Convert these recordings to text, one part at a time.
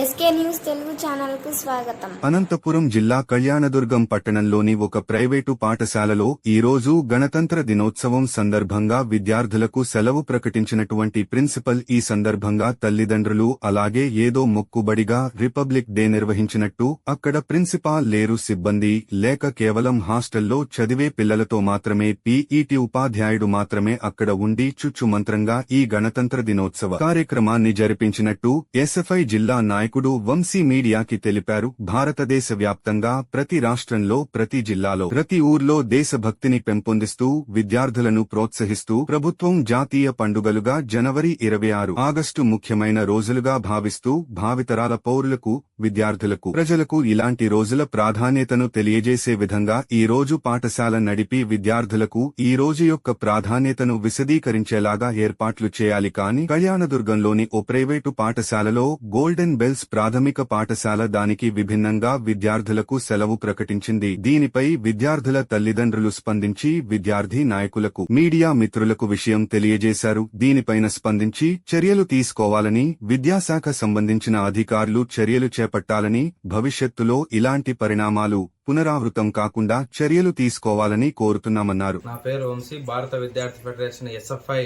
SK news Telugu channel కు స్వాగతం. అనంతపురం జిల్లా కళ్యాణదుర్గం పట్టణంలోని ఒక ప్రైవేటు పాఠశాలలో ఈరోజు గణతంత్ర దినోత్సవం సందర్భంగా విద్యార్థులకు సెలవు ప్రకటించినటువంటి ప్రిన్సిపల్ ఈ సందర్భంగా తల్లిదండ్రులు అలాగే ఏదో మొక్కుబడిగా రిపబ్లిక్ డే నిర్వహించినట్టు అక్కడ ప్రిన్సిపాల్ లేరు, సిబ్బంది లేక కేవలం హాస్టల్లో చదివే పిల్లలతో మాత్రమే పీఈటీ ఉపాధ్యాయుడు మాత్రమే అక్కడ ఉండి చుచ్చుమంత్రంగా ఈ గణతంత్ర దినోత్సవ కార్యక్రమాన్ని జరిపించినట్టు ఎస్ఎఫ్ఐ జిల్లా నాయకుడు వంశీ మీడియాకి తెలిపారు. భారతదేశ వ్యాప్తంగా ప్రతి రాష్ట్రంలో, ప్రతి జిల్లాలో, ప్రతి ఊర్లో దేశభక్తిని పెంపొందిస్తూ విద్యార్థులను ప్రోత్సహిస్తూ ప్రభుత్వం జాతీయ పండుగలుగా జనవరి 26, ఆగస్టు ముఖ్యమైన రోజులుగా భావిస్తూ భావితరాల పౌరులకు, విద్యార్థులకు, ప్రజలకు ఇలాంటి రోజుల ప్రాధాన్యతను తెలియజేసే విధంగా ఈ రోజు పాఠశాల నడిపి విద్యార్థులకు ఈ రోజు యొక్క ప్రాధాన్యతను విశదీకరించేలాగా ఏర్పాట్లు చేయాలి. కానీ కళ్యాణదుర్గంలోని ఓ ప్రైవేటు పాఠశాలలో గోల్డెన్ బెల్స్ ప్రాథమిక పాఠశాల దానికి విభిన్నంగా విద్యార్థులకు సెలవు ప్రకటించింది. దీనిపై విద్యార్థుల తల్లిదండ్రులు స్పందించి విద్యార్థి నాయకులకు, మీడియా మిత్రులకు విషయం తెలియజేశారు. దీనిపైన స్పందించి చర్యలు తీసుకోవాలని, విద్యాశాఖ సంబంధించిన అధికారులు చర్యలు చేపట్టాలని, భవిష్యత్తులో ఇలాంటి పరిణామాలు పునరావృతం కాకుండా చర్యలు తీసుకోవాలని కోరుతున్నామన్నారు. నా పేరు వంశీ, భారత విద్యార్థి ఫెడరేషన్ ఎస్ఎఫ్ఐ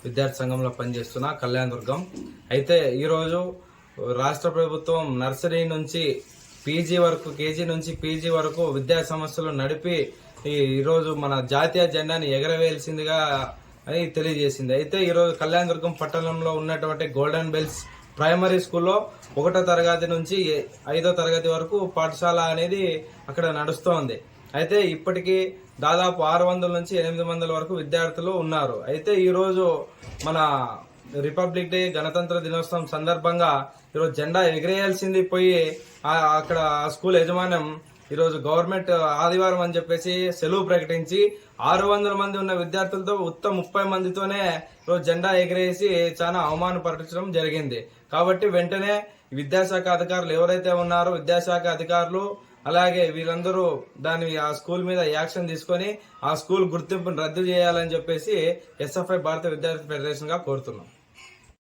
విద్యార్థి సంఘంలో పనిచేస్తున్నా, కళ్యాణదుర్గం. అయితే ఈరోజు రాష్ట్ర ప్రభుత్వం నర్సరీ నుంచి పీజీ వరకు, కేజీ నుంచి పీజీ వరకు విద్యా సంస్థలు నడిపి ఈరోజు మన జాతీయ జెండాని ఎగరవేయాల్సిందిగా అని తెలియజేసింది. అయితే ఈరోజు కళ్యాణదుర్గం పట్టణంలో ఉన్నటువంటి గోల్డెన్ బెల్స్ ప్రైమరీ స్కూల్లో 1వ తరగతి నుంచి 5వ తరగతి వరకు పాఠశాల అనేది అక్కడ నడుస్తోంది. అయితే ఇప్పటికీ దాదాపు 600 నుంచి 800 వరకు విద్యార్థులు ఉన్నారు. అయితే ఈరోజు మన రిపబ్లిక్ డే, గణతంత్ర దినోత్సవం సందర్భంగా ఈరోజు జెండా ఎగిరేయాల్సింది పోయి అక్కడ స్కూల్ యజమాన్యం ఈరోజు గవర్నమెంట్ ఆదివారం అని చెప్పేసి సెలవు ప్రకటించి 600 మంది ఉన్న విద్యార్థులతో ఉత్తమ 30 మందితోనే ఈరోజు జెండా ఎగిరేసి చాలా అవమానపరచడం జరిగింది. కాబట్టి వెంటనే విద్యాశాఖ అధికారులు ఎవరైతే ఉన్నారో, విద్యాశాఖ అధికారులు అలాగే వీరందరూ ఆ స్కూల్ మీద యాక్షన్ తీసుకొని ఆ స్కూల్ గుర్తింపును రద్దు చేయాలని చెప్పేసి ఎస్ఎఫ్ఐ భారత విద్యార్థి ఫెడరేషన్ గా కోరుతున్నాం.